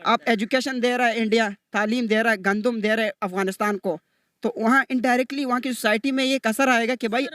आप एजुकेशन दे रहा है इंडिया, तालीम दे रहा है, गंदम दे रहा है अफगानिस्तान को, तो वहाँ इनडायरेक्टली वहाँ की सोसाइटी में ये एक असर आएगा कि भाई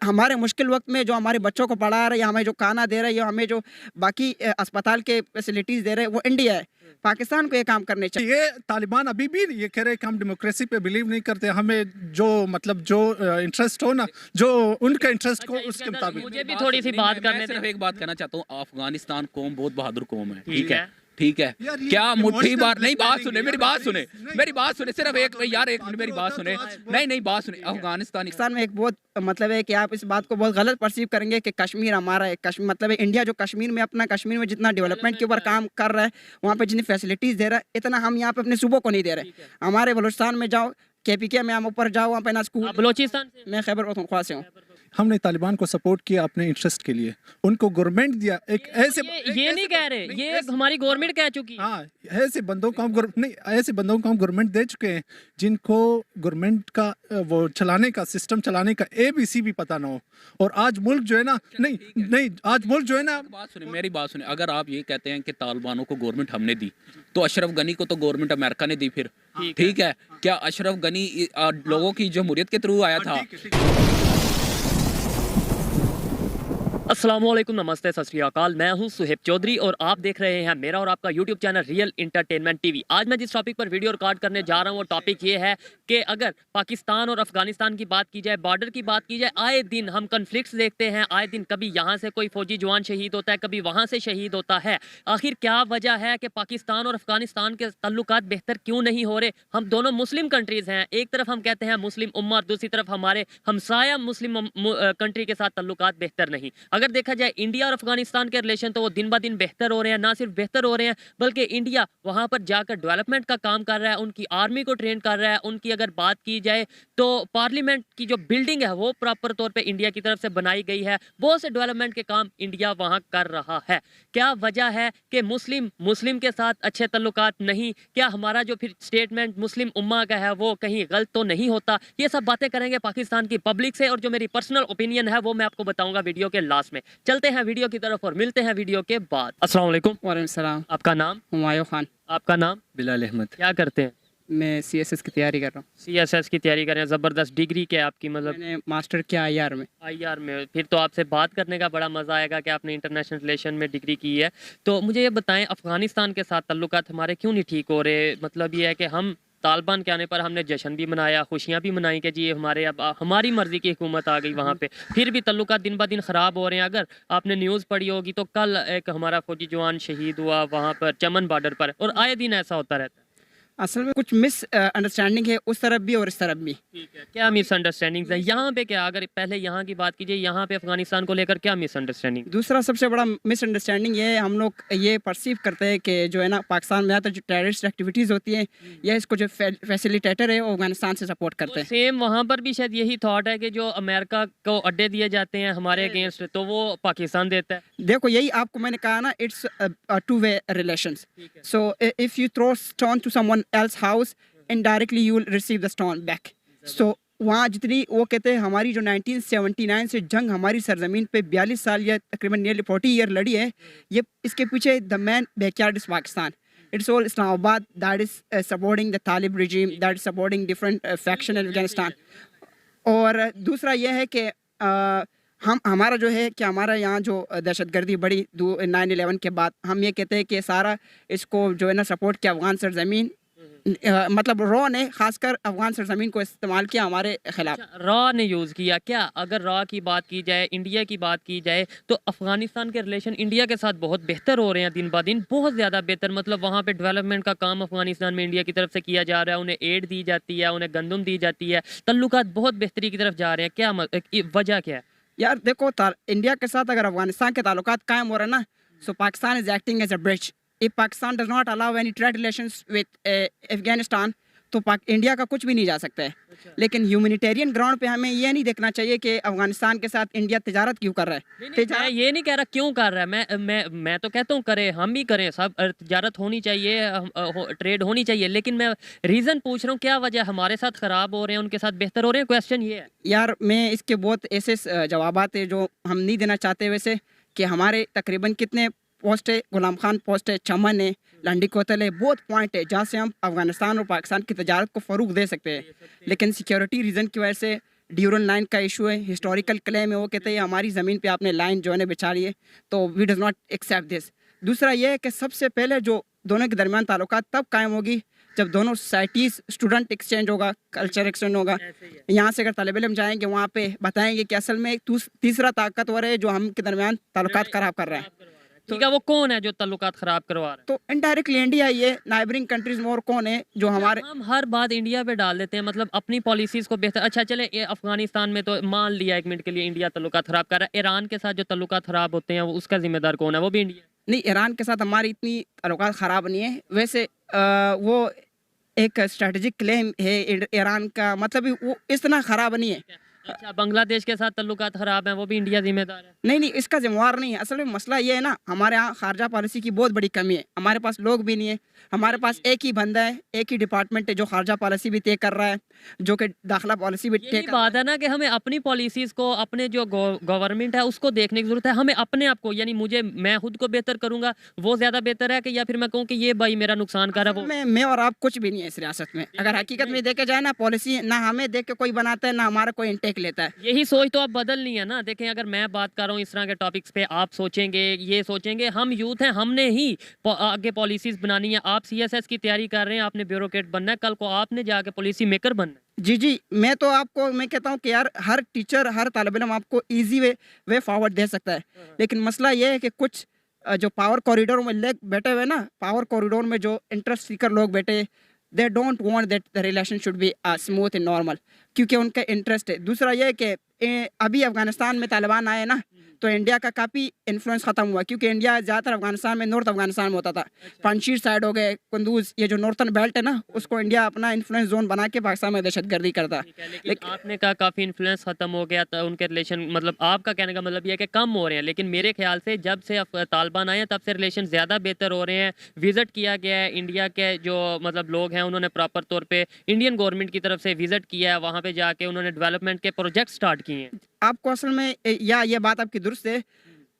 हमारे मुश्किल वक्त में जो हमारे बच्चों को पढ़ा रहा है या हमें जो खाना दे रहा है या हमें जो बाकी अस्पताल के फैसिलिटीज़ दे रहे हैं वो इंडिया है। पाकिस्तान को ये काम करने चाहिए। ये तालिबान अभी भी ये कह रहे हैं कि हम डेमोक्रेसी पे बिलीव नहीं करते, हमें जो मतलब जो इंटरेस्ट हो ना, जो उनका इंटरेस्ट हो उसके मुताबिक। मुझे भी थोड़ी सी बात करने सिर्फ दें। एक बात कहना चाहता हूँ, अफगानिस्तान कौम बहुत बहादुर कौम है, ठीक है। ठीक है। यार ये क्या मुट्ठी emotional बार नहीं, बात blackmailing सुने है, मेरी बात सुने, नहीं, मेरी बात सुने, सिर्फ एक यार एक मिनट मेरी बात सुने, नहीं बात सुने। अफगानिस्तान पाकिस्तान में एक बहुत मतलब है कि आप इस बात को बहुत गलत परसीव करेंगे कि कश्मीर हमारा है। कश्मीर मतलब है इंडिया जो कश्मीर में अपना कश्मीर में जितना डेवलपमेंट के ऊपर काम कर रहा है, वहाँ पे जितनी फैसिलिटीज़ दे रहा है, इतना हम यहाँ पे अपने सूबों को नहीं दे रहे। हमारे बलूचिस्तान में जाओ, KPK में हम ऊपर जाओ, वहाँ पे ना स्कूल। बलोचिस्तान से मैं खैबर पख्तूनख्वा से हूँ। हमने तालिबान को सपोर्ट किया अपने इंटरेस्ट के लिए, उनको गवर्नमेंट दिया एक ऐसे ये नहीं कह रहे, ये हमारी गवर्नमेंट कह चुकी है। हाँ, ऐसे बंदों को हम नहीं, ऐसे बंदों को हम गवर्नमेंट दे चुके हैं जिनको गवर्नमेंट का वो चलाने का सिस्टम चलाने का ABC भी पता ना हो। और आज मुल्क जो है ना, नहीं आज मुल्क जो है ना, बात सुने, मेरी बात सुने। अगर आप ये कहते हैं कि तालिबानों को गवर्नमेंट हमने दी, तो अशरफ गनी को तो गवर्नमेंट अमेरिका ने दी, फिर ठीक है। क्या अशरफ गनी लोगों की जमहूरियत के थ्रू आया था? अस्सलाम वालेकुम, नमस्ते, सत श्री अकाल। मैं हूं सुहेब चौधरी और आप देख रहे हैं मेरा और आपका YouTube channel real entertainment TV. आज मैं जिस टॉपिक पर वीडियो रिकॉर्ड करने जा रहा हूं वो टॉपिक ये है कि अगर पाकिस्तान और अफगानिस्तान की बात की जाए, बॉर्डर की बात की जाए, आए दिन हम कन्फ्लिक्ट्स देखते हैं, आए दिन कभी यहाँ से कोई फौजी जवान शहीद होता है, कभी वहाँ से शहीद होता है। आखिर क्या वजह है कि पाकिस्तान और अफगानिस्तान के ताल्लुकात बेहतर क्यों नहीं हो रहे? हम दोनों मुस्लिम कंट्रीज़ हैं, एक तरफ हम कहते हैं मुस्लिम उम्मा, दूसरी तरफ हमारे हमसाया मुस्लिम कंट्री के साथ ताल्लुकात बेहतर नहीं। अगर देखा जाए इंडिया और अफगानिस्तान के रिलेशन तो वो दिन ब दिन बेहतर हो रहे हैं, ना सिर्फ बेहतर हो रहे हैं बल्कि इंडिया वहां पर जाकर डेवलपमेंट का काम कर रहा है, उनकी आर्मी को ट्रेन कर रहा है। उनकी अगर बात की जाए तो पार्लियामेंट की जो बिल्डिंग है वो प्रॉपर तौर पे इंडिया की तरफ से बनाई गई है, बहुत से डेवलपमेंट के काम इंडिया वहां कर रहा है। क्या वजह है कि मुस्लिम के साथ अच्छे तल्लुकात नहीं? क्या हमारा जो फिर स्टेटमेंट मुस्लिम उम्मा का है वो कहीं गलत तो नहीं होता? ये सब बातें करेंगे पाकिस्तान की पब्लिक से और जो मेरी पर्सनल ओपिनियन है वो मैं आपको बताऊंगा वीडियो के लास्ट में। चलते हैं वीडियो की तरफ और मिलते हैं वीडियो के बाद। अस्सलाम वालेकुम। वालेकुम सलाम। आपका नाम? हुमायूं खान। आपका नाम? बिलाल अहमद। क्या करते हैं? मैं CSS की तैयारी कर रहा हूँ। CSS की तैयारी कर रहे हैं, ज़बरदस्त। डिग्री क्या है आपकी? मतलब मैंने मास्टर किया IR में। IR में। फिर तो आपसे बात करने का बड़ा मज़ा आएगा कि आपने इंटरनेशनल रिलेशन में डिग्री की है। तो मुझे ये बताएं, अफ़गानिस्तान के साथ ताल्लुकात हमारे क्यों नहीं ठीक हो रहे? मतलब ये है कि हम तालिबान के आने पर हमने जश्न भी मनाया, खुशियाँ भी मनाई कि जी हमारे अब हमारी मर्ज़ी की हुकूमत आ गई वहाँ पे, फिर भी ताल्लुकात दिन ब दिन ख़राब हो रहे हैं। अगर आपने न्यूज़ पढ़ी होगी तो कल एक हमारा फौजी जवान शहीद हुआ वहाँ पर चमन बॉर्डर पर, और आए दिन ऐसा होता रहता है। असल में कुछ मिस अंडरस्टैंडिंग है उस तरफ भी और इस तरफ भी। ठीक है, क्या मिसअंडरस्टैंडिंग्स है यहाँ पे? क्या अगर पहले यहाँ की बात कीजिए, यहाँ पे अफगानिस्तान को लेकर क्या मिसअंडरस्टैंडिंग? दूसरा सबसे बड़ा मिसअंडरस्टैंडिंग ये है, हम लोग ये परसीव करते हैं कि जो है ना पाकिस्तान में ज़्यादातर जो टेररिस्ट एक्टिविटीज़ होती हैं या इसको जो फैसिलिटेटर है वो अफगानिस्तान से सपोर्ट करते हैं। सेम वहाँ पर भी शायद यही थॉट है कि जो अमेरिका को अड्डे दिए जाते हैं हमारे अगेंस्ट तो वो पाकिस्तान देता है। देखो यही आपको मैंने कहा ना, it's two way relations. So if you throw stone to someone else house, indirectly you will receive the stone back. So वहाँ जितनी वो कहते हैं हमारी जो 1979 से जंग हमारी सरजमीन पे 42 साल या तकरीबन नियरली 40 ईयर लड़ी है, ये इसके पीछे the man backyard is Pakistan. It's all Islamabad that is supporting the Talib regime, that is supporting different faction in Afghanistan. और दूसरा यह है कि हम हमारा जो है कि हमारा यहाँ जो दहशतगर्दी बढ़ी 9/11 के बाद, हम ये कहते हैं कि सारा इसको जो है ना सपोर्ट किया अफगान सरजमीन, मतलब रॉ ने खासकर अफगान सरजमीन को इस्तेमाल किया हमारे खिलाफ। रॉ ने यूज़ किया क्या? अगर रॉ की बात की जाए, इंडिया की बात की जाए तो अफगानिस्तान के रिलेशन इंडिया के साथ बहुत बेहतर हो रहे हैं दिन ब दिन, बहुत ज़्यादा बेहतर। मतलब वहाँ पे डेवलपमेंट का काम अफगानिस्तान में इंडिया की तरफ से किया जा रहा है, उन्हें एड दी जाती है, उन्हें गंदम दी जाती है, तल्लुकात बहुत बेहतरी की तरफ जा रहे हैं। क्या वजह क्या है? यार देखो, इंडिया के साथ अगर अफगानिस्तान के ताल्लुकात कायम हो रहे हैं ना, so Pakistan is acting as a bridge. If Pakistan does not allow any trade relations with Afghanistan, तो इंडिया का कुछ भी नहीं जा सकता है। लेकिन ह्यूमैनिटेरियन ग्राउंड पे हमें ये नहीं देखना चाहिए कि अफगानिस्तान के साथ इंडिया तिजारत क्यों कर रहा है। मैं ये नहीं कह रहा क्यों कर रहा है, मैं तो कहता हूँ करे, हम भी करें, सब तिजारत होनी चाहिए, ट्रेड होनी चाहिए, लेकिन मैं रीज़न पूछ रहा हूँ क्या वजह हमारे साथ ख़राब हो रहे हैं, उनके साथ बेहतर हो रहे हैं? क्वेश्चन ये है। यार मैं इसके बहुत ऐसे जवाबात है जो हम नहीं देना चाहते वैसे, कि हमारे तकरीबन कितने पोस्ट है, गुलाम खान पोस्ट है, चमन है, लंडी कोतल है, बहुत पॉइंट है जहाँ से हम अफगानिस्तान और पाकिस्तान की तजारत को फ़रोग दे सकते हैं। लेकिन सिक्योरिटी रीज़न की वजह से ड्यूरल लाइन का इशू है, हिस्टोरिकल क्लेम है, वो कहते हैं हमारी ज़मीन पे आपने लाइन जो है बिछा ली है, तो we does not accept this. दूसरा ये है कि सबसे पहले जो दोनों के दरमियान ताल्लुकात तब कायम होगी जब दोनों सोसाइटीज़, स्टूडेंट एक्सचेंज होगा, कल्चर एक्सचेंज होगा। यहाँ से अगर तालिब इल्म जाएंगे वहाँ पे बताएंगे कि असल में तीसरा ताकतवर है जो हम के दरमियान ताल्लुकात ख़राब कर रहा है। ठीक है, वो कौन है जो ताल्लुकात खराब करवा रहा है? तो इनडायरेक्टली इंडिया ही है, नाइबरिंग कंट्रीज में और कौन है जो हमारे। हम हर बात इंडिया पे डाल देते हैं, मतलब अपनी पॉलिसीज को बेहतर। अच्छा चले, ये अफगानिस्तान में तो मान लिया एक मिनट के लिए इंडिया ताल्लुकात खराब कर रहा है, ईरान के साथ जो ताल्लुकात खराब होते हैं वो उसका जिम्मेदार कौन है? वो भी इंडिया। नहीं, ईरान के साथ हमारी इतनी ताल्लुकात ख़राब नहीं है। वैसे वो एक स्ट्रेटजिक क्लेम है ईरान का, मतलब वो इतना ख़राब नहीं है। अच्छा, बांग्लादेश के साथ ताल्लुकात खराब हैं, वो भी इंडिया जिम्मेदार है? नहीं, इसका जिम्मेवार नहीं है। असल में मसला ये है ना, हमारे यहाँ खारजा पॉलिसी की बहुत बड़ी कमी है। हमारे पास लोग भी नहीं है, हमारे पास एक ही बंदा है, एक ही डिपार्टमेंट है जो खारजा पॉलिसी भी तय कर रहा है, जो कि दाखिला पॉलिसी भी तय यही कर बात है ना कि हमें अपनी पॉलिसीज को, अपने जो गवर्नमेंट है उसको देखने की जरूरत है। हमें अपने आप को, यानी मैं खुद को बेहतर करूंगा वो ज्यादा बेहतर है कि या फिर मैं कहूँ कि ये भाई मेरा नुकसान कर रहा है वो। मैं और आप कुछ भी नहीं है इस रियासत में। अगर हकीकत में देखे जाए ना, पॉलिसी ना हमें देख के कोई बनाता है ना हमारा कोई इंटेक लेता है। यही सोच तो अब बदलनी है ना। देखें, अगर मैं बात कर रहा हूँ इस तरह के टॉपिक्स पे, आप सोचेंगे, ये सोचेंगे, हम यूथ हैं, हमने ही आगे पॉलिसीज बनानी है। आप सीएसएस की तैयारी कर रहे हैं, आपने ब्यूरोक्रेट बनना है, कल को आपने जाके पॉलिसी मेकर बनना है। जी, मैं तो आपको मैं कहता हूँ कि यार हर टीचर, हर तालिब इल्म आपको इजी वे फॉरवर्ड दे सकता है। लेकिन मसला ये है कि कुछ जो पावर कॉरिडोर में लोग बैठे हुए ना, पावर कॉरिडोर में जो इंटरेस्ट सीकर लोग बैठे, they don't want that the relation should be smooth and normal, क्योंकि उनका इंटरेस्ट है। दूसरा ये है कि अभी अफगानिस्तान में तालिबान आए ना, तो इंडिया का काफ़ी इन्फ्लुएंस ख़त्म हुआ, क्योंकि इंडिया ज़्यादातर अफगानिस्तान में, नॉर्थ अफगानिस्तान में होता था। पंजशीर साइड हो गए, कुंदूज, ये जो नॉर्थन बेल्ट है ना, उसको इंडिया अपना इन्फ्लुएंस जोन बना के पाकिस्तान में दहशतगर्दी करता। लेकिन आपने कहा काफ़ी इन्फ्लुएंस ख़त्म हो गया था, उनके रिलेशन, मतलब आपका कहने का मतलब ये है कि कम हो रहे हैं। लेकिन मेरे ख्याल से जब से तालिबान आए हैं तब से रिलेशन ज़्यादा बेहतर हो रहे हैं। विज़िट किया गया है, इंडिया के जो मतलब लोग हैं उन्होंने प्रॉपर तौर पर इंडियन गवर्नमेंट की तरफ से विज़िट किया है, वहाँ पर जाके उन्होंने डेवलपमेंट के प्रोजेक्ट स्टार्ट किए हैं। आपको असल में ये बात आपकी दुरुस्त है।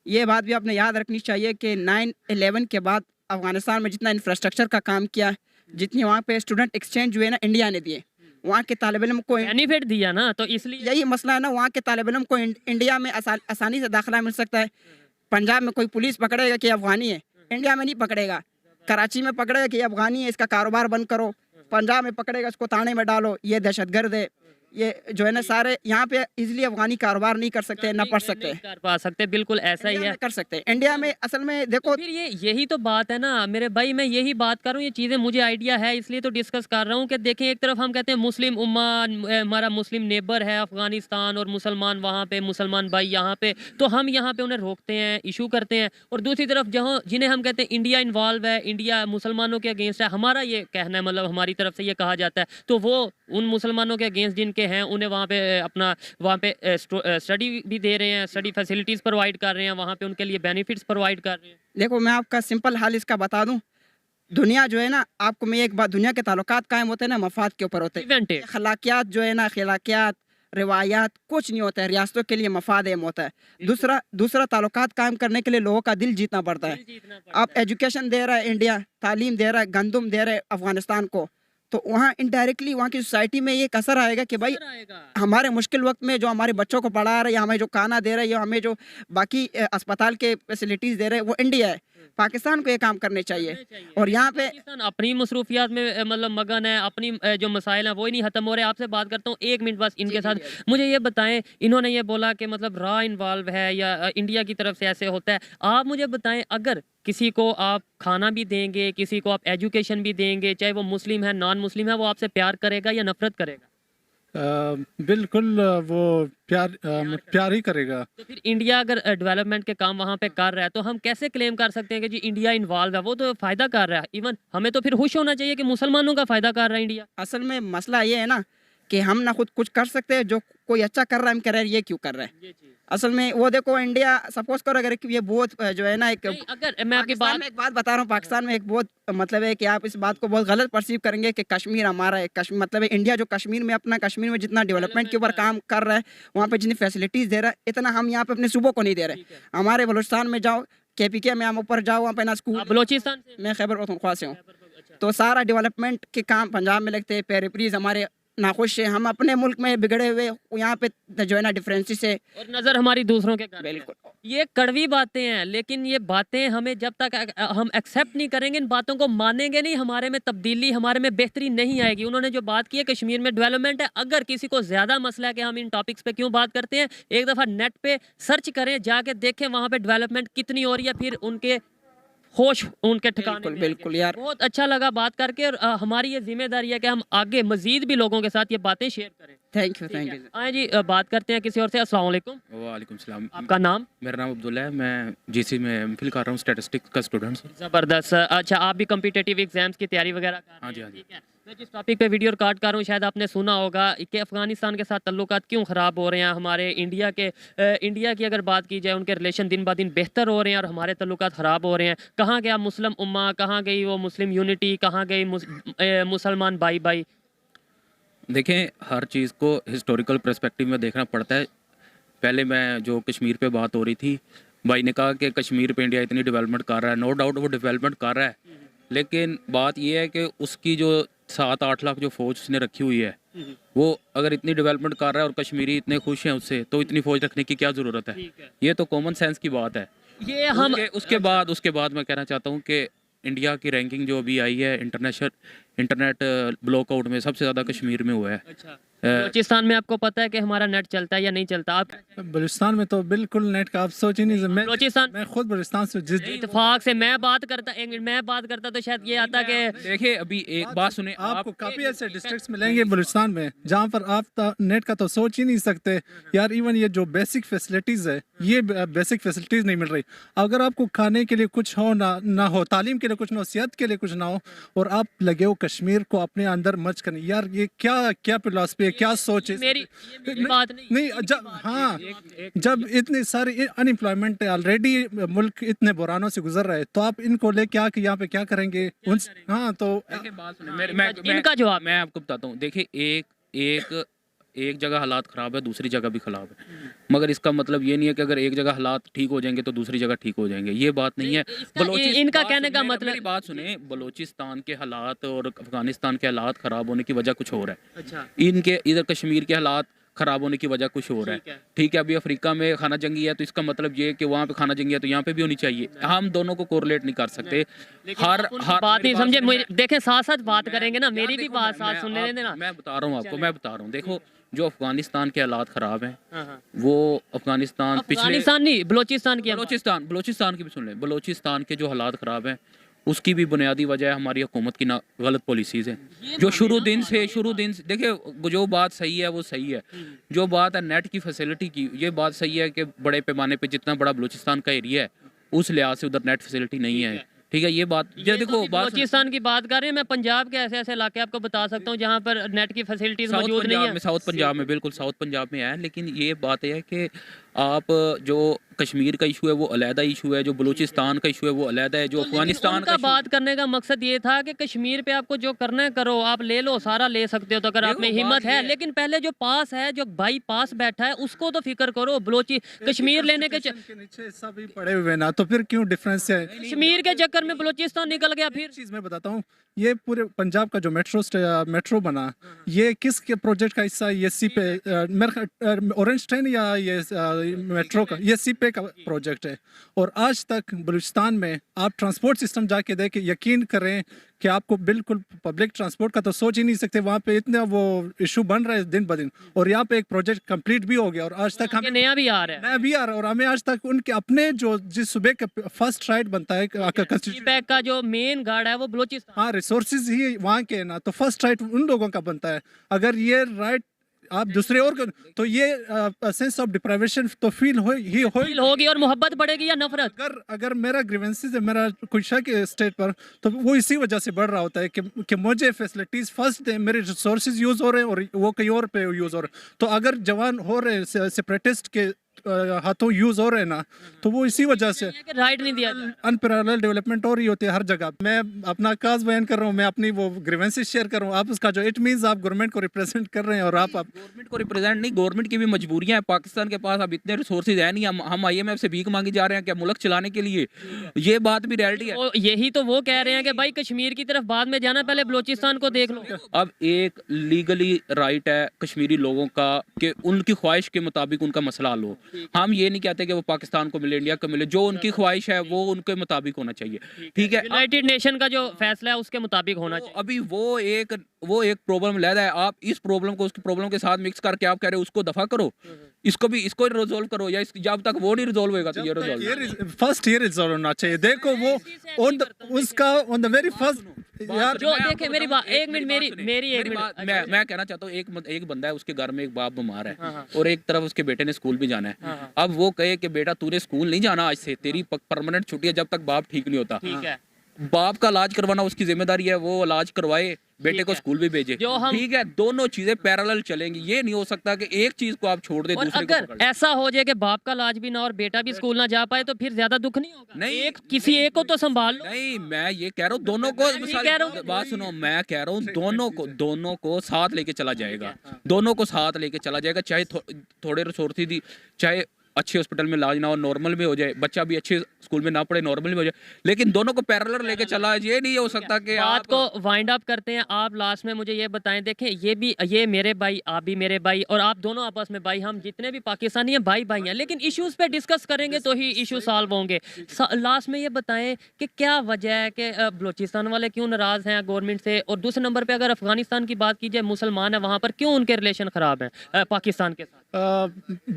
ये बात भी आपने याद रखनी चाहिए कि 9/11 के बाद अफगानिस्तान में जितना इंफ्रास्ट्रक्चर का काम किया, जितनी वहाँ पे स्टूडेंट एक्सचेंज हुए ना, इंडिया ने दिए। वहाँ के तालिब इल्म को बेनिफिट दिया ना, तो इसलिए यही मसला है ना, वहाँ के तालिब इल्म को इंडिया में आसानी से दाखिला मिल सकता है। पंजाब में कोई पुलिस पकड़ेगा कि अफगानी है, इंडिया में नहीं पकड़ेगा। कराची में पकड़ेगा कि अफगानी है, इसका कारोबार बंद करो। पंजाब में पकड़ेगा, इसको थाने में डालो, ये दहशतगर्द है। ये जो है ना, सारे यहाँ पे इजीली अफगानी कारोबार नहीं कर सकते, ना पढ़ सकते, नहीं कर पा सकते। बिल्कुल ऐसा ही है। कर सकते हैं इंडिया में। असल में देखो, फिर यही तो बात है ना मेरे भाई, मैं यही बात कर रहा हूँ, ये चीज़ें मुझे आइडिया है इसलिए तो डिस्कस कर रहा हूँ कि देखें, एक तरफ हम कहते हैं मुस्लिम उम्मा, हमारा मुस्लिम नेबर है अफगानिस्तान, और मुसलमान वहाँ पे, मुसलमान भाई यहाँ पे, तो हम यहाँ पे उन्हें रोकते हैं, इशू करते हैं। और दूसरी तरफ जहाँ जिन्हें हम कहते हैं इंडिया इन्वॉल्व है, इंडिया मुसलमानों के अगेंस्ट है, हमारा ये कहना है, मतलब हमारी तरफ से ये कहा जाता है, तो वो उन मुसलमानों के अगेंस्ट जिनके हैं उन्हें वहाँ पे अपना वहाँ पे स्टडी भी दे रहे हैं, स्टडी फैसिलिटीज़ प्रोवाइड कर रहे हैं, वहाँ पे उनके लिए बेनिफिट्स प्रोवाइड कर रहे हैं। देखो मैं आपका सिंपल हाल इसका बता दूं। दुनिया जो है ना, आपको मैं एक बात, दुनिया के ताल्लुकात कायम होते हैं ना मफाद के ऊपर होते हैं। अखलाकियात जो है ना, अखलाकियात, रिवायात कुछ नहीं होता है, रियासतों के लिए मफाद अहम होता है। दूसरा ताल्लुकात कायम करने के लिए लोगों का दिल जीतना पड़ता है। आप एजुकेशन दे रहा है इंडिया, तालीम दे रहा है, गंदम दे रहा है अफगानिस्तान को, तो वहाँ इनडायरेक्टली वहाँ की सोसाइटी में ये असर आएगा कि भाई हमारे मुश्किल वक्त में जो हमारे बच्चों को पढ़ा रहा है, या हमें जो खाना दे रहा है, या हमें जो बाकी अस्पताल के फैसिलिटीज़ दे रहे हैं, वो इंडिया है। पाकिस्तान को ये काम करने चाहिए। और यहाँ पे पाकिस्तान अपनी मसरूफियात में मतलब मगन है, अपनी जो मसाइल हैं वो ही नहीं ख़त्म हो रहे। आपसे बात करता हूँ एक मिनट बस इनके साथ। मुझे ये बताएं, इन्होंने ये बोला कि मतलब रॉ इन्वॉल्व है या इंडिया की तरफ से ऐसे होता है। आप मुझे बताएं, अगर किसी को आप खाना भी देंगे, किसी को आप एजुकेशन भी देंगे, चाहे वो मुस्लिम है नॉन मुस्लिम है, वो आपसे प्यार करेगा या नफरत करेगा? बिल्कुल वो प्यार ही करेगा। तो फिर इंडिया अगर डेवलपमेंट के काम वहाँ पे कर रहा है, तो हम कैसे क्लेम कर सकते हैं कि जी इंडिया इन्वॉल्व है? वो तो फ़ायदा कर रहा है। इवन हमें तो फिर खुश होना चाहिए कि मुसलमानों का फ़ायदा कर रहा है इंडिया। असल में मसला ये है ना कि हम ना खुद कुछ कर सकते हैं, जो कोई अच्छा कर रहा है हम कह रहे हैं ये क्यों कर रहा है। असल में वो देखो, इंडिया सपोज करो अगर ये बहुत जो है ना, अगर मैं आपकी एक बात बता रहा हूँ, पाकिस्तान में एक बहुत मतलब है कि आप इस बात को बहुत गलत परसीव करेंगे कि कश्मीर हमारा है। कश्मीर मतलब है इंडिया जो कश्मीर में अपना, कश्मीर में जितना डेवलपमेंट के ऊपर काम कर रहा है, वहाँ पे जितनी फैसिलिटीज़ दे रहा है, इतना हम यहाँ पे अपने सूबों को नहीं दे रहे। हमारे बलूचिस्तान में जाओ, KPK में हम ऊपर जाओ वहाँ पे ना स्कूल, आप बलोचिस्तान से? मैं खैबर पख्तूनख्वा से हूँ। तो सारा डेवलपमेंट के काम पंजाब में लगते हैं, पेरिफेरीज हमारे नाखुश है, हम अपने मुल्क में बिगड़े हुए, यहाँ पे जो है ना डिफरेंसेस है। और नज़र हमारी दूसरों के घर पे है। बिल्कुल। ये कड़वी बातें हैं, लेकिन ये बातें हमें जब तक हम एक्सेप्ट नहीं करेंगे, इन बातों को मानेंगे नहीं, हमारे में तब्दीली, हमारे में बेहतरी नहीं आएगी। उन्होंने जो बात की है कश्मीर में डेवलपमेंट है, अगर किसी को ज़्यादा मसला है कि हम इन टॉपिक्स पे क्यों बात करते हैं, एक दफ़ा नेट पे सर्च करें, जाके देखें वहाँ पे डेवलपमेंट कितनी हो रही है, फिर उनके होश उनके ठिकाने बिल्कुल में बिल्कुल आएंगे। यार। बहुत अच्छा लगा बात करके, और हमारी ये जिम्मेदारी है कि हम आगे मजीद भी लोगों के साथ ये बातें शेयर करें। Thank you. आए जी, बात करते हैं किसी और से। अस्सलाम वालेकुम, वालेकुम सलाम। आपका नाम? मेरा नाम अब्दुल्ला है, मैं जीसी में एमफिल कर रहा हूँ, स्टैटिस्टिक्स का स्टूडेंट हूँ। ज़बरदस्त। अच्छा, आप भी कम्पिटिटिव एग्जाम्स की तैयारी वगैरह कर रहे हैं? हाँ जी, हाँ जी। ठीक है। मैं जिस टॉपिक पे वीडियो रिकॉर्ड कर रहा हूँ, शायद आपने सुना होगा कि अफगानिस्तान के साथ तल्लुकात क्यों ख़राब हो रहे हैं। हमारे इंडिया की अगर बात की जाए, उनके रिलेशन दिन ब दिन बेहतर हो रहे हैं और हमारे तल्लुकात ख़राब हो रहे हैं। कहाँ गया मुस्लिम उम्मा, कहाँ गई वो मुस्लिम यूनिटी, कहाँ गई मुसलमान भाई भाई? देखें, हर चीज़ को हिस्टोरिकल पर्सपेक्टिव में देखना पड़ता है। पहले मैं जो कश्मीर पे बात हो रही थी, भाई ने कहा कि कश्मीर पे इंडिया इतनी डेवलपमेंट कर रहा है, नो डाउट वो डेवलपमेंट कर रहा है, लेकिन बात ये है कि उसकी जो 7-8 लाख जो फौज उसने रखी हुई है, वो अगर इतनी डेवलपमेंट कर रहा है और कश्मीरी इतने खुश हैं उससे, तो इतनी फौज रखने की क्या ज़रूरत है? ये तो कॉमन सेंस की बात है। ये हम उसके बाद मैं कहना चाहता हूँ कि इंडिया की रैंकिंग जो अभी आई है इंटरनेट ब्लॉकआउट में, सबसे ज़्यादा कश्मीर में हुआ है। अच्छा, बलूचिस्तान में आपको पता है कि हमारा नेट चलता है या नहीं चलता? आप बलूचिस्तान में तो बिल्कुल नेट का आप सोच ही नहीं। बलूचिस्तान मैं खुद बलूचिस्तान से इत्तेफाक से मैं बात करता तो शायद ये आता कि देखिए, अभी एक बात सुने, आपको काफी ऐसे डिस्ट्रिक्ट्स मिलेंगे बलूचिस्तान में जहाँ पर आप नेट का तो सोच ही नहीं सकते यार। इवन ये जो बेसिक फैसिलिटीज है, ये बेसिक फैसिलिटीज नहीं मिल रही। अगर आपको खाने के लिए कुछ हो ना हो, तालीम के लिए कुछ ना हो, सेहत के लिए कुछ ना हो, और आप लगे हो कश्मीर को अपने अंदर मर्ज करने, यार ये क्या फिलॉसफी है, क्या सोच है? मेरी बात नहीं। जब इतने सारे अनएम्प्लॉयमेंट है, ऑलरेडी मुल्क इतने बुरानों से गुजर रहा है, तो आप इनको लेके आके यहाँ पे क्या करेंगे? हाँ तो देखिए, बात सुने, इनका जवाब मैं आपको बताता हूँ। देखिए, एक जगह हालात ख़राब है, दूसरी जगह भी ख़राब है, मगर इसका मतलब ये नहीं है कि अगर एक जगह हालात ठीक हो जाएंगे तो दूसरी जगह ठीक हो जाएंगे। ये बात नहीं है। इनका कहने का मतलब, मेरी बात सुने, बलूचिस्तान के हालात और अफगानिस्तान के हालात ख़राब होने की वजह कुछ और है। अच्छा, इनके इधर कश्मीर के हालात खराब होने की वजह कुछ और है। ठीक है, अभी अफ्रीका में खाना जंगी है, तो इसका मतलब ये है कि वहाँ पे खाना जंगी है तो यहाँ पे भी होनी चाहिए। हम दोनों को कोरिलेट नहीं कर सकते। हर बात नहीं समझे। देखें, साथ साथ बात करेंगे ना, मेरी भी बात साथ सुनने देना। मैं बता रहा हूँ आपको, देखो, जो अफगानिस्तान के हालात खराब हैं, वो अफगानिस्तान नहीं, बलोचिस्तान की भी सुन लें। बलोचिस्तान के जो हालात खराब हैं, उसकी भी बुनियादी वजह है हमारी हुकूमत की गलत पॉलिसीज़ हैं, जो शुरू दिन से देखिए, जो बात सही है वो सही है। जो बात है नेट की फैसिलिटी की, ये बात सही है कि बड़े पैमाने पे जितना बड़ा बलूचिस्तान का एरिया है, उस लिहाज से उधर नेट फैसिलिटी नहीं है। ठीक है, ये बात देखो, बलूचिस्तान की बात कर रहे हैं। मैं पंजाब के ऐसे इलाके आपको बता सकता हूँ जहाँ पर नेट की फैसिलिटीज मौजूद नहीं है। साउथ पंजाब में, बिल्कुल साउथ पंजाब में है। लेकिन ये बात है कि आप जो कश्मीर का इशू है वो अलहदा इशू है, जो बलूचिस्तान का इशू है वो अलहदा है, जो अफगानिस्तान का बात करने का मकसद ये था कि कश्मीर पे आपको जो करना है करो, आप ले लो, सारा ले सकते हो तो अगर आप में हिम्मत है। लेकिन पहले जो पास है, जो भाई पास बैठा है, उसको तो फिक्र करो। कश्मीर लेने के नीचे सभी पड़े हुए ना, तो फिर क्यों डिफरेंस है? कश्मीर के चक्कर में बलूचिस्तान निकल गया। फिर चीज मैं बताता हूँ, ये पूरे पंजाब का जो मेट्रो बना, ये किस के प्रोजेक्ट का हिस्सा है? ये ऑरेंज ट्रेन या ये मेट्रो का, ये सीपे का प्रोजेक्ट है। और आज तक बलूचिस्तान में आप ट्रांसपोर्ट सिस्टम जाके देखें, यकीन करें कि आपको बिल्कुल पब्लिक ट्रांसपोर्ट का तो सोच ही नहीं सकते। वहाँ पे इतना वो इशू बन रहा है दिन ब दिन, और यहाँ पे एक प्रोजेक्ट कंप्लीट भी हो गया और आज तक हमें नया भी आ रहा है और हमें आज तक उनके अपने जो जिस सूबे का फर्स्ट राइट बनता है का जो मेन गार्ड है वो बलूचिस्तान, हाँ, रिसोर्सेज ही वहाँ के ना, तो फर्स्ट राइट उन लोगों का बनता है। अगर ये राइट आप दूसरे और तो ये सेंस ऑफ डिप्राइवेशन तो फील होगी और मोहब्बत बढ़ेगी या नफरत। अगर मेरा ग्रीवेंसेस है, मेरा कोई शक है स्टेट पर, तो वो इसी वजह से बढ़ रहा होता है कि मुझे फैसिलिटीज फर्स्ट दे, मेरे रिसोर्सेज यूज हो रहे हैं और वो कहीं और पे यूज हो रहे हैं। तो अगर जवान हो रहे हैं सेपरेटिस्ट के हाथों यूज हो रहे हैं ना, तो वो इसी वजह से राइट नहीं दिया जाता। अनपैरेलल डेवलपमेंट हो रही होती है हर जगह। मैं अपना काज बयान कर रहा हूँ, मैं अपनी वो ग्रीवेंसेस शेयर कर रहा हूँ। आप उसका जो इट मींस आप गवर्नमेंट को रिप्रेजेंट कर रहे हैं और आप गवर्नमेंट को रिप्रेजेंट नहीं, गवर्नमेंट की भी मजबूरियां हैं। पाकिस्तान के पास अब इतने रिसोर्सेज है नहीं, हम IMF से भीख मांगी जा रहे हैं क्या मुल्क चलाने के लिए? ये बात भी रियलिटी है। यही तो वो कह रहे हैं कि भाई कश्मीर की तरफ बाद में जाना, पहले बलोचिस्तान को देख लो। अब एक लीगली राइट है कश्मीरी लोगों का कि उनकी ख्वाहिश के मुताबिक उनका मसला हल हो। हम ये नहीं कहते कि वो पाकिस्तान को मिले, इंडिया को मिले, जो उनकी ख्वाहिश है वो उनके मुताबिक होना चाहिए, ठीक है। यूनाइटेड नेशन का जो फैसला है उसके मुताबिक होना चाहिए। अभी वो एक प्रॉब्लम लहदा है, आप इस प्रॉब्लम को उसकी प्रॉब्लम के साथ मिक्स करके आप कह रहे हो उसको दफा करो, इसको रिजोल्व करो, या जब तक वो नहीं रिजोल्व होगा तो ये रिजोल्व फर्स्ट ईयर रिजॉल्व होना चाहिए। देखो वो उसका ऑन द वेरी फर्स्ट यार जो देखे मेरी बात, एक मिनट मेरी एक मिनट। मैं कहना चाहता हूँ, एक बंदा है, उसके घर में एक बाप बीमार है और एक तरफ उसके बेटे ने स्कूल भी जाना है। अब वो कहे कि बेटा तूने स्कूल नहीं जाना आज से, तेरी परमानेंट छुट्टी है जब तक बाप ठीक नहीं होता। ठीक है, बाप का इलाज करवाना उसकी जिम्मेदारी है, वो इलाज करवाए, बेटे को स्कूल भी भेजे, ठीक है। दोनों चीजें पैरेलल चलेंगी। ये नहीं हो सकता कि एक चीज को आप छोड़ दे और दूसरे अगर को पकड़ ले। ऐसा हो जाए कि बाप का इलाज भी ना और बेटा भी स्कूल ना जा पाए तो फिर ज्यादा दुख नहीं होगा? नहीं, किसी एक को तो संभाल लो। नहीं, मैं ये कह रहा हूँ दोनों को, कह रहा हूँ। बात सुनो, मैं कह रहा हूँ दोनों को साथ लेके चला जाएगा, दोनों को साथ लेके चला जाएगा। चाहे थोड़े रिसोर्सेज दी, चाहे अच्छे हॉस्पिटल में इलाज ना हो, नॉर्मल में हो जाए, बच्चा भी अच्छे स्कूल में ना पढ़े, नॉर्मल में हो जाए, लेकिन दोनों को पैरेलल लेके चला। ये नहीं हो सकता कि बात को वाइंड अप करते हैं। आप लास्ट में मुझे ये बताएं, देखें ये मेरे भाई, आप भी मेरे भाई, और आप दोनों आपस में भाई, हम जितने भी पाकिस्तानी हैं भाई भाई हैं, लेकिन इश्यूज पे डिस्कस करेंगे तो ही इशू सॉल्व होंगे। लास्ट में ये बताएं कि क्या वजह है कि बलोचिस्तान वाले क्यों नाराज हैं गवर्नमेंट से, और दूसरे नंबर पे अगर अफगानिस्तान की बात की जाए, मुसलमान है वहाँ पर, क्यों उनके रिलेशन खराब हैं पाकिस्तान के साथ?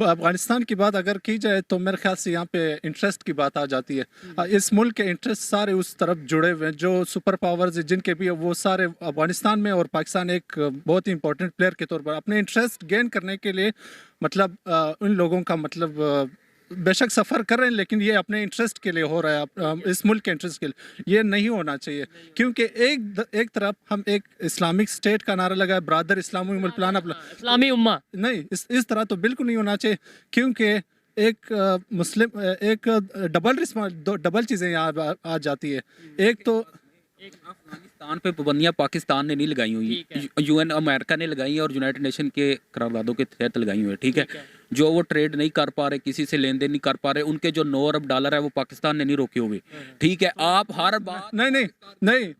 अफगानिस्तान की बात अगर की जाए तो मेरे ख्याल से यहाँ पे इंटरेस्ट की बात आ जाती है। इस मुल्क के इंटरेस्ट सारे उस तरफ जुड़े हुए हैं, जो सुपर पावर्स जिनके भी वो सारे अफगानिस्तान में, और पाकिस्तान एक बहुत ही इंपॉर्टेंट प्लेयर के तौर पर अपने इंटरेस्ट गेन करने के लिए मतलब उन लोगों का मतलब बेशक सफ़र कर रहे हैं, लेकिन ये अपने इंटरेस्ट के लिए हो रहा है, इस मुल्क के इंटरेस्ट के लिए। ये नहीं होना चाहिए, क्योंकि एक तरफ हम एक इस्लामिक स्टेट का नारा लगाए, ब्रादर इस्लामी इस्लामी उम्मा, नहीं, इस तरह तो बिल्कुल नहीं होना चाहिए, क्योंकि एक मुस्लिम एक डबल चीज़ें यहाँ आ जाती है। एक तो अफगानिस्तान पे पाबंदियां पाकिस्तान ने नहीं लगाई हुई, UN अमेरिका ने लगाई है और यूनाइटेड नेशन के करारदादों के तहत लगाई हुई है, ठीक है। जो वो ट्रेड नहीं कर पा रहे, किसी से लेन देन नहीं कर पा रहे, उनके जो 9 अरब डॉलर है वो पाकिस्तान ने नहीं रोके हुए, ठीक है। आप हर बात नहीं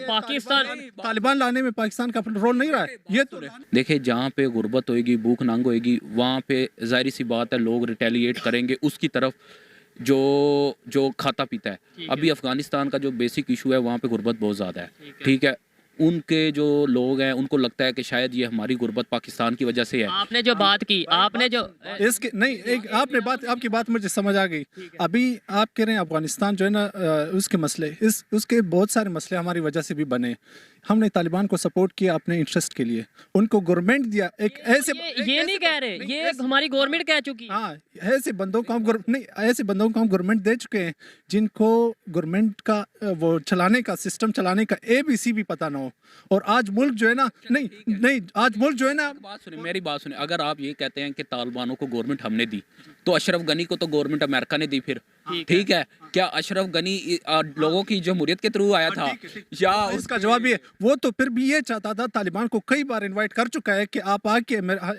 पाकिस्तान तालिबान लाने में पाकिस्तान का रोल नहीं रहा है, ये तो देखिए, जहाँ पे गुर्बत होएगी, भूख नंग होएगी, वहाँ पे जाहिर सी बात है लोग रिटेलिएट करेंगे उसकी तरफ जो खाता पीता है। अभी अफगानिस्तान का जो बेसिक इशू है वहाँ पे गुर्बत बहुत ज़्यादा है, ठीक है। उनके जो लोग हैं उनको लगता है कि शायद ये हमारी गुर्बत पाकिस्तान की वजह से है। आपने जो बात की, आपने जो इसके नहीं, एक आपकी बात मुझे समझ आ गई। अभी आप कह रहे हैं अफगानिस्तान जो है ना, उसके मसले, उसके बहुत सारे मसले हमारी वजह से भी बने। हमने तालिबान को सपोर्ट किया अपने इंटरेस्ट के लिए, उनको गवर्नमेंट दिया एक ऐसे ये नहीं कह रहे, ये हमारी गवर्नमेंट कह चुकी है। हाँ, ऐसे बंदों को हम गवर्नमेंट दे चुके हैं जिनको गवर्नमेंट का वो चलाने का, सिस्टम चलाने का ABC भी पता ना हो। और आज मुल्क जो है ना, नहीं आज मुल्क जो है ना, मेरी बात सुने, अगर आप ये कहते हैं कि तालिबानों को गवर्नमेंट हमने दी, तो अशरफ गनी को तो गवर्नमेंट अमेरिका ने दी फिर, ठीक है। क्या अशरफ गनी लोगों की जमहूरियत के थ्रू आया था? या इसका जवाब भी है, वो तो फिर भी ये चाहता था, तालिबान को कई बार इनवाइट कर चुका है कि आप आके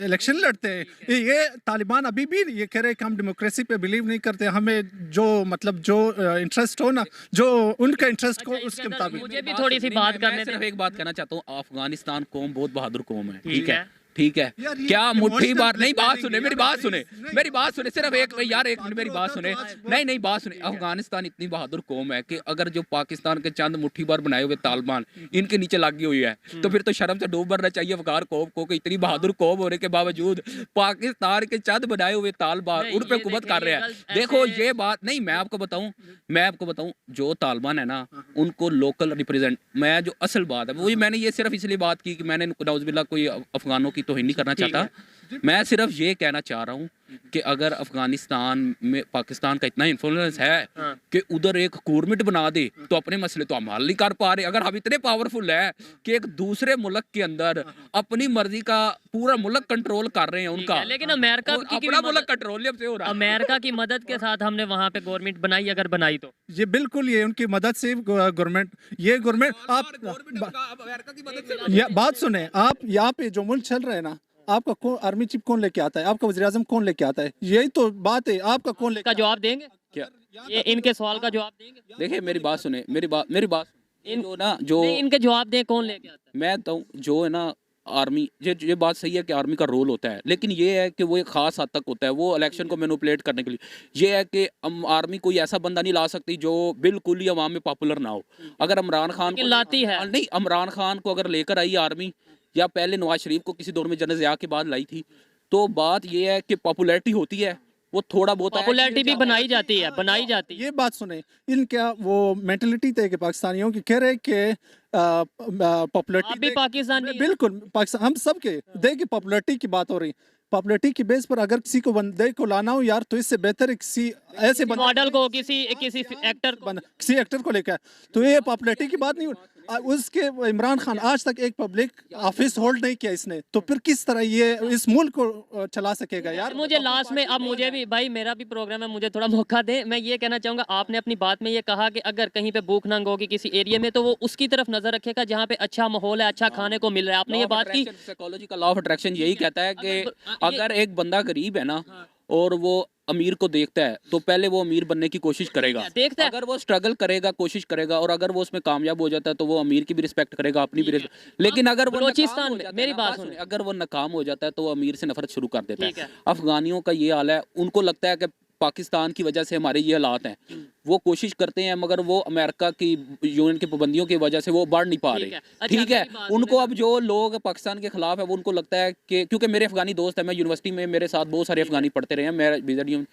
इलेक्शन लड़ते हैं। ये तालिबान अभी भी ये कह रहे हैं कि हम डेमोक्रेसी पे बिलीव नहीं करते, हमें जो मतलब जो इंटरेस्ट हो ना, जो उनका इंटरेस्ट हो उसके मुताबिक। मुझे भी थोड़ी सी बात करने सिर्फ एक बात कहना चाहता हूँ, अफगानिस्तान कौम बहुत बहादुर कौम है, ठीक है। क्या मुट्ठी बार नहीं, बात सुने, मेरी बात सुने, सिर्फ एक मिनट मेरी बात सुने, नहीं बात सुने। अफगानिस्तान इतनी बहादुर कौम है कि अगर जो पाकिस्तान के चंद मुट्ठी बार बनाए हुए तालिबान इनके नीचे लगी हुई है, तो फिर तो शर्म से डूब मरना चाहिए अफगान कौम को कि इतनी बहादुर कौम होने के बावजूद पाकिस्तान के चंद बनाए हुए तालिबान उन पे हुकूमत कर रहे हैं। देखो ये बात नहीं, मैं आपको बताऊं जो तालिबान है ना, उनको लोकल रिप्रेजेंट, मैं जो असल बात है वही, मैंने ये सिर्फ इसलिए बात की कि मैंने नाउज़ुबिल्लाह कोई अफगानों की तोहिन नहीं करना चाहता, मैं सिर्फ ये कहना चाह रहा हूँ कि अगर अफगानिस्तान में पाकिस्तान का इतना इन्फ्लुएंस है हाँ। कि उधर एक गवर्नमेंट बना दे तो अपने मसले तो हम हल नहीं कर पा रहे। अगर हम इतने पावरफुल है कि एक दूसरे मुल्क के अंदर अपनी मर्जी का पूरा मुल्क कंट्रोल कर रहे हैं उनका, लेकिन अमेरिका और की अपना मुल्क मदद, पेट्रोलियम से हो रहा है। अमेरिका की मदद के साथ हमने वहां पे गवर्नमेंट बनाई, अगर बनाई तो ये बिल्कुल ये उनकी मदद से गवर्नमेंट, ये गवर्नमेंट आप अमेरिका की मदद से या बात सुने, आप यहाँ पे जो मुल्क चल रहा है ना, आपका कौन आर्मी चीफ कौन लेके आता है, आपका वज़ीर आज़म कौन लेके आता है, यही तो बात है। आपका कौन लेके का जवाब देंगे क्या? ये इनके सवाल का जवाब देंगे? देखिए मेरी बात सुने, मेरी बात इन जो ना जो नहीं, इनके जवाब दें, कौन लेके आता है? मैं तो जो है ना आर्मी, ये बात सही है कि आर्मी का रोल होता है, लेकिन ये है कि वो एक खास हद तक होता है, वो इलेक्शन को मैनिपुलेट करने के लिए। ये है कि आर्मी कोई ऐसा बंदा नहीं ला सकती जो बिल्कुल ही अवाम में पॉपुलर ना हो। अगर इमरान खान लेकिन लाती है। नहीं, इमरान खान को अगर लेकर आई आर्मी, या पहले नवाज शरीफ को किसी दौर में जनरल ज़िया के बाद लाई थी, तो बात ये है कि पॉपुलैरिटी होती है, वो थोड़ा बहुत पॉपुलैरिटी भी बनाई जाती है, बनाई जाती है। ये बात सुने, इनका वो मेंटलिटी थे कि पाकिस्तानियों की कह रहे कि आप भी पॉपुलैरिटी पाकिस्तानी हैं। बिल्कुल पाकिस्तान हम सब के देखिए पॉपुलैरिटी की बात हो रही, पॉपुलैरिटी की बेस पर अगर किसी को बंदे को लाना हो यार, तो इससे बेहतर है किसी ऐसे मॉडल को, किसी एक्टर को। किसी एक्टर को लेकर, तो ये पॉपुलैरिटी की बात नहीं उसके इमरान खान आज तक एक पब्लिक ऑफिस होल्ड नहीं किया इसने, तो फिर किस तरह ये इस मुल्क को चला सकेगा यार। मुझे लास्ट में, अब मुझे भी भाई, मेरा भी प्रोग्राम है, मुझे थोड़ा मौका दे। मैं ये कहना चाहूंगा, आपने अपनी बात में ये कहा कि अगर कहीं पे भूख नंग होगी किसी एरिया में, तो वो उसकी तरफ नजर रखेगा जहाँ पे अच्छा माहौल है, अच्छा खाने को मिल रहा है। आपने ये बात की। साइकोलॉजी का लॉ ऑफ अट्रैक्शन यही कहता है कि अगर एक बंदा गरीब है ना और वो अमीर को देखता है, तो पहले वो अमीर बनने की कोशिश करेगा, देखता है। अगर वो स्ट्रगल करेगा, कोशिश करेगा, और अगर वो उसमें कामयाब हो जाता है तो वो अमीर की भी रिस्पेक्ट करेगा, अपनी भी रिस्पेक्ट। लेकिन अगर वो बलूचिस्तान में, मेरी बात सुने, सुने, अगर वो नाकाम हो जाता है तो वो अमीर से नफरत शुरू कर देता ठीक है। है। अफगानियों का ये हाल है, उनको लगता है कि पाकिस्तान की वजह से हमारे ये हालात हैं, वो कोशिश करते हैं, मगर वो अमेरिका की यूनियन की पाबंदियों की वजह से वो बढ़ नहीं पा ठीक रहे। है। अच्छा, ठीक है, मेरी बात उनको अब जो लोग पाकिस्तान के खिलाफ है, वो उनको लगता है कि क्योंकि मेरे अफगानी दोस्त है, मैं यूनिवर्सिटी में मेरे साथ बहुत सारे अफगानी पढ़ते रहे हैं, मेरा बीजेडी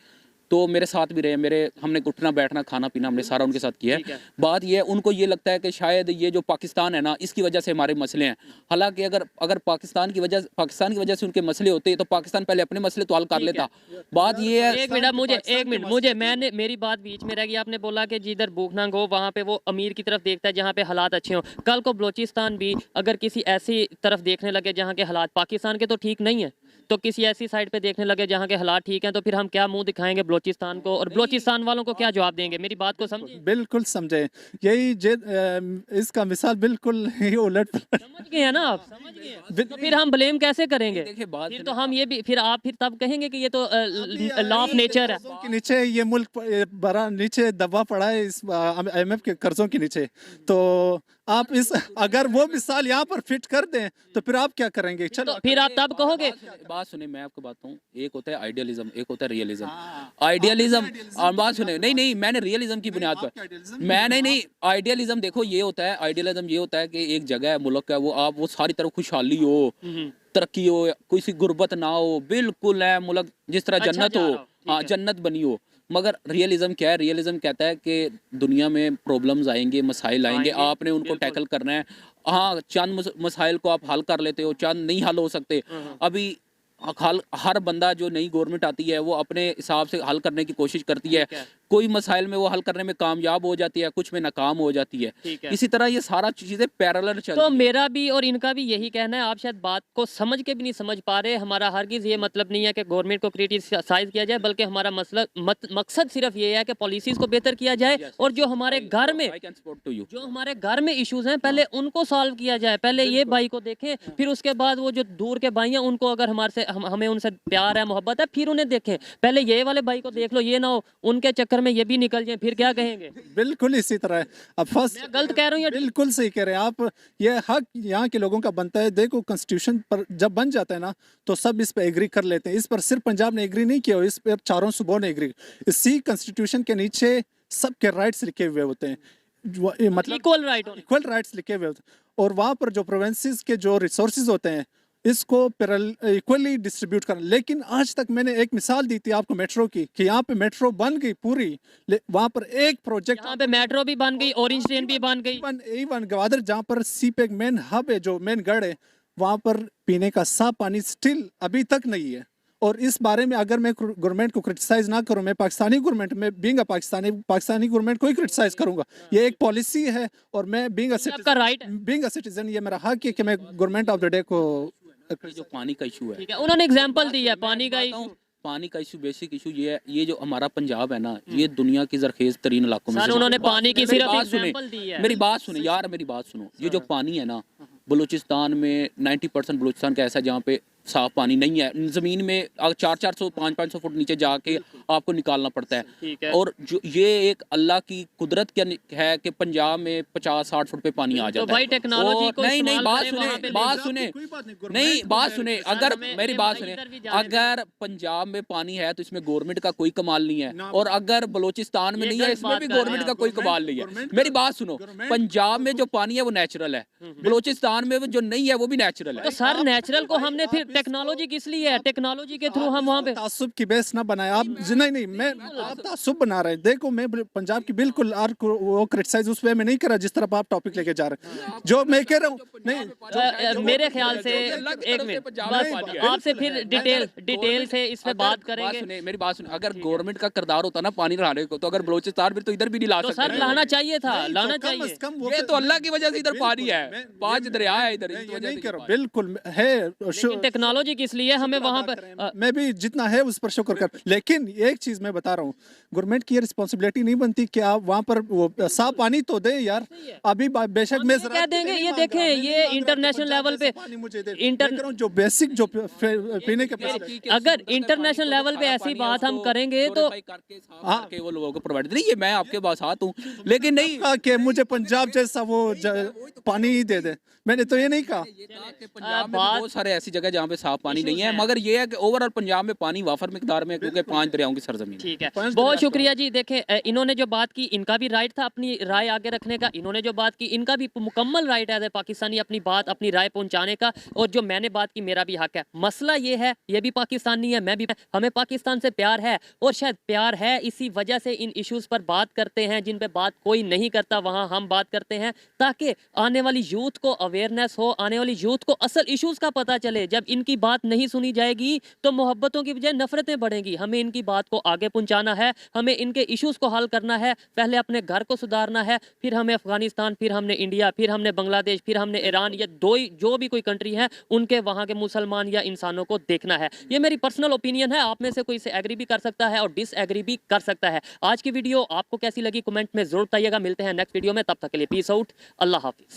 तो मेरे साथ भी रहे, मेरे हमने उठना बैठना खाना पीना हमने सारा उनके साथ किया है। बात ये है, उनको ये लगता है कि शायद ये जो पाकिस्तान है ना, इसकी वजह से हमारे मसले हैं। हालांकि अगर पाकिस्तान की वजह से उनके मसले होते तो पाकिस्तान पहले अपने मसले तो हल कर लेता। बात ये है, एक मिनट मुझे, मैंने, मेरी बात बीच में रह गई। आपने बोला कि जिधर भूख नंग हो वहाँ पे वो अमीर की तरफ देखता है जहाँ पे हालात अच्छे हों। कल को बलूचिस्तान भी अगर किसी ऐसी तरफ देखने लगे जहाँ के हालात पाकिस्तान के तो ठीक नहीं है, तो किसी ऐसी साइड पे देखने लगे जहाँ के हालात ठीक हैं, तो फिर हम क्या मुंह दिखाएंगे बलूचिस्तान को, और बलूचिस्तान वालों को क्या जवाब देंगे? मेरी बात को समझे। बिल्कुल समझे, यही इसका मिसाल बिल्कुल ही उलट समझ गए हैं ना आप? समझ गए हैं। तो फिर हम ब्लेम कैसे करेंगे? देखिए बात फिर तो हम ये भी, फिर आप फिर तब कहेंगे कि ये तो लॉ ऑफ नेचर है। के नीचे ये मुल्क बड़ा नीचे दबा पड़ा है इस IMF के कर्जों के नीचे। तो आप इस अगर वो मिसाल यहाँ पर फिट कर दें तो फिर आप क्या करेंगे? तो चलो फिर आप तब कहोगे। बात सुने, मैं आपको बात हूँ, एक होता है आइडियलिज्म, एक होता है रियलिज्म। आइडियलिज्म और बात सुने, नहीं मैंने रियलिज्म की बुनियाद पर, मैं नहीं आइडियलिज्म देखो ये होता है, आइडियलिज्म ये होता है कि एक जगह है, मुल्क है, वो सारी तरफ खुशहाली हो, तरक्की हो, कोई गुर्बत ना हो, बिल्कुल है मुल्क जिस तरह अच्छा जन्नत जा हो, रहा हो, हाँ जन्नत बनी हो। मगर रियलिज्म क्या है? रियलिज्म कहता है कि दुनिया में प्रॉब्लम्स आएंगे, मसाइल आएंगे, आपने उनको टैकल करना है। हाँ, चंद मसाइल को आप हल कर लेते हो, चंद नहीं हल हो सकते। अभी हर बंदा जो नई गवर्नमेंट आती है वो अपने हिसाब से हल करने की कोशिश करती है। कोई मसाइल में वो हल करने में कामयाब हो जाती है, कुछ में नाकाम हो जाती है। इसी तरह ये सारा चीजें पैरेलल चल तो मेरा भी और इनका भी यही कहना है। आप शायद बात को समझ के भी नहीं समझ पा रहे। हमारा हरगिज ये मतलब नहीं है कि गवर्नमेंट को क्रिटिसाइज किया जाए, बल्कि हमारा मकसद सिर्फ ये है कि पॉलिसीज को बेहतर किया जाए, और जो हमारे घर में इश्यूज हैं पहले उनको सॉल्व किया जाए। पहले ये भाई को देखें, फिर उसके बाद वो जो दूर के भाई हैं उनको अगर हमें उनसे प्यार है, मोहब्बत है, फिर उन्हें देखें। पहले ये वाले भाई को देख लो, ये ना हो उनके चक्कर में ये भी निकल जाए, फिर क्या कहेंगे? बिल्कुल इसी तरह है। अब फर्स्ट मैं गलत कह रहा हूँ या बिल्कुल सही कह रहे हैं आप। ये हक यहाँ के लोगों का बनता है। देखो कॉन्स्टिट्यूशन पर जब बन जाता है ना, तो सब इस पे एग्री कर लेते हैं। इस पर सिर्फ पंजाब ने एग्री नहीं किया, इस पर चारों सूबों ने एग्री। इसी कॉन्स्टिट्यूशन के नीचे सबके राइट्स लिखे हुए होते हैं, मतलब इक्वल राइट्स लिखे हुए होते हैं। और वहाँ पर जो प्रोविंसेस के जो रिसोर्सेज होते हैं इसको इक्वली डिस्ट्रीब्यूट करना। लेकिन आज तक मैंने एक मिसाल दी थी आपको मेट्रो की, कि यहाँ पे मेट्रो बन गई पूरी, वहाँ पर एक प्रोजेक्ट, यहाँ पे मेट्रो भी बन गई, ऑरेंज ट्रेन भी बन गई, इवन गवादर जहाँ पर सी पे मेन हब है, जो मेन गढ़ है, वहाँ पर पीने का साफ पानी स्टिल अभी तक नहीं है। और इस बारे में अगर मैं गवर्नमेंट को क्रिटिसाइज ना करूं, मैं पाकिस्तानी गवर्नमेंट में बीइंग अ पाकिस्तानी गवर्नमेंट को ही क्रिटिसाइज करूंगा। ये एक पॉलिसी है और मैं बीइंग आपका right है। बीइंग अ सिटीजन ये मेरा हक है कि मैं गवर्नमेंट ऑफ द डे को ये जो पानी का इशू है, ठीक है, उन्होंने एग्जांपल दिया पानी का issue। पानी का इशू, बेसिक इशू ये है, ये जो हमारा पंजाब है ना, ये दुनिया की जरखेज तरीन इलाकों में सर से उन्होंने एक। पानी की मेरी सिर्फ बात सुने, एग्जांपल दी है। मेरी बात सुने यार, मेरी बात सुनो। ये जो पानी है ना, बलूचिस्तान में 90% बलूचिस्तान का ऐसा है जहाँ पे साफ पानी नहीं है। ज़मीन में 400-400 500-500 फुट नीचे जाके आपको निकालना पड़ता ठीक है। है। और जो ये एक अल्लाह की कुदरत क्या है कि पंजाब में 50-60 फुट पे पानी आ जाता है। भाई टेक्नोलॉजी और को नहीं नहीं, इस्तेमाल बात करें, वहाँ सुने, पे बात ले सुने, कोई बात नहीं, नहीं गवर्नमेंट बात को सुने, help अगर हमें- मेरी हमें बात भाई सुने, इधर भी जाने दो। अगर पंजाब में पानी है तो इसमें गवर्नमेंट का कोई कमाल नहीं है, और अगर बलूचिस्तान में ये नहीं है गलत इसमें बात भी कर रहे हैं गवर्नमेंट का आप। कोई कमाल नहीं है। मेरी बात सुनो, पंजाब में जो पानी है वो नेचुरल है, बलूचिस्तान में जो नहीं है वो भी नेचुरल तो है। सर नेचुरल को हमने फिर टेक्नोलॉजी किस लिए है? टेक्नोलॉजी के थ्रू हम वहाँ पे तासुब की बेस ना बनाए आप। नहीं मैं आप तासुब बना रहे हैं। देखो मैं पंजाब की बिल्कुल वो क्रिटिसाइज उस वे में नहीं कर रहा जिस तरफ आप टॉपिक लेके जा रहे हैं। जो मैं कह रहा हूँ नहीं, मेरे ख्याल से अल्लाह की एक तरफ से मिनट पंजाब में पानी बस है। आपसे फिर डिटेल से इस पे बात करेंगे। सुने, मेरी बात सुने, अगर गवर्नमेंट का किरदार होता ना पानी लाने को, तो अगर बलूचिस्तान भी तो इधर भी नहीं ला तो सकते सर थे। लाना चाहिए था, लाना तो कम चाहिए। से कम वो ये तो अल्लाह की वजह से इधर पानी है, मैं- 5 दरिया है इधर, मैं इस ये वजह नहीं से कह रहा हूँ, पानी। बिल्कुल है। लेकिन टेक्नोलॉजी किस लिए हमें वहाँ पे मैं भी जितना है उस पर शुक्र कर। लेकिन एक चीज मैं बता रहा हूँ, गवर्नमेंट की ये रिस्पॉन्सिबिलिटी नहीं बनती कि आप वहाँ पर वो साफ पानी तो दे यार। अभी बेशक हम मैं ये कह देंगे, ये देखें, ये इंटरनेशनल लेवल पे जो बेसिक जो पीने के पैसे अगर इंटरनेशनल लेवल पे ऐसी बात हम करेंगे तो करके वो लोगों को प्रोवाइड नहीं, ये मैं आपके पास हाथ हूँ, लेकिन नहीं कहा कि मुझे पंजाब जैसा वो पानी ही दे दे। मैंने तो ये नहीं कहा। पंजाब में बहुत सारे ऐसी जगह जहाँ पे साफ पानी नहीं है, मगर ये है कि ओवरऑल पंजाब में पानी वाफर मिकदार में है, क्योंकि 5 दरियाओं की सरजमीन है। ठीक है, बहुत शुक्रिया जी। देखें, इन्होंने जो बात की, इनका भी राइट था अपनी राय आगे रखने का। इन्होंने जो बात की, इनका भी मुकम्मल राइट है एज ए पाकिस्तानी अपनी बात, अपनी राय पहुंचाने का। और जो मैंने बात की, मेरा भी हक है। मसला ये है, ये भी पाकिस्तानी है, मैं भी, हमें पाकिस्तान से प्यार है, और शायद प्यार है इसी वजह से इन इश्यूज पर बात करते हैं, जिन पे बात कोई नहीं करता वहां हम बात करते हैं, ताकि आने वाली यूथ को अवेयरनेस हो, आने वाली यूथ को असल इश्यूज का पता चले। जब इनकी बात नहीं सुनी जाएगी तो मोहब्बतों की बजाय नफरतें बढ़ेंगी। हमें इनकी बात को आगे पहुंचाना है, हमें इनके इश्यूज को हल करना है। पहले अपने घर को सुधारना है, फिर हमें अफगानिस्तान, फिर हमने इंडिया, फिर हमने बांग्लादेश, फिर हमने ईरान, या जो भी कोई कंट्री है उनके वहां के मुसलमान या इंसानों को देखना है। ये मेरी पर्सनल ओपिनियन है, आप में से कोई इसे एग्री भी कर सकता है और डिसएग्री भी कर सकता है। आज की वीडियो आपको कैसी लगी कमेंट में जरूर बताइएगा। मिलते हैं नेक्स्ट वीडियो में, तब तक के लिए पीस आउट, अल्लाह हाफिज।